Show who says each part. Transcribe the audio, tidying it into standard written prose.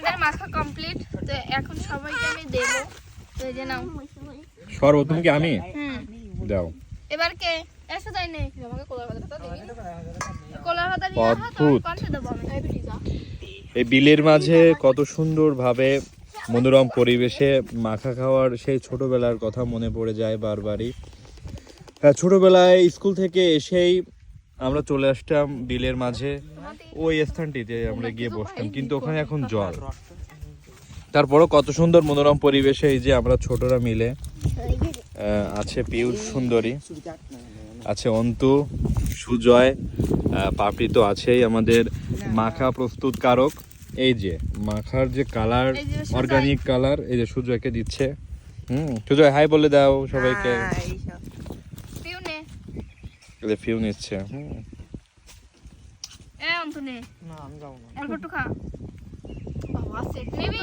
Speaker 1: আমাদের মাখা কমপ্লিট। তো এখন সবাইকে আমি দেব। তো এই যে নাও।
Speaker 2: সর্বপ্রথম কি আমি দাও।
Speaker 1: এবার কে এসে যাই নেই আমাকে কোলার ভাতটা দিবি। কোলার ভাতটা নিয়ে আসো তো
Speaker 2: অদ্ভুত।
Speaker 1: কোনটা দেব আমি?
Speaker 2: এই বিলের মাঝে কত সুন্দরভাবে মনোরম পরিবেশে মাখা খাওয়ার সেই ছোটবেলার কথা মনে পড়ে যায় বারবারই। ছোটবেলায় স্কুল থেকে এসেই আমরা চলে আসতাম বিলের মাঝে, ওই স্থানটিতে আমরা গিয়ে বসতাম, কিন্তু ওখানে এখন জল। তারপরও কত সুন্দর মনোরম পরিবেশে এই যে আমরা ছোটরা মিলে আছে পিয়ুষ সুন্দরী, আছে অন্তু, সুজয়, পাপড়ি তো আছেই আমাদের মাখা প্রস্তুতকারক। এই যে মাখার যে কালার, অর্গানিক কালার, এই যে সুজয়কে দিচ্ছে। সুজয় হাই বলে দাও সবাইকে।
Speaker 1: পিউ নে।
Speaker 2: এই যে ফিউ নিচ্ছে।
Speaker 1: অন্তু নে। না আমি যাবো না। অল্প একটু খা। বাবা সেট নিবি।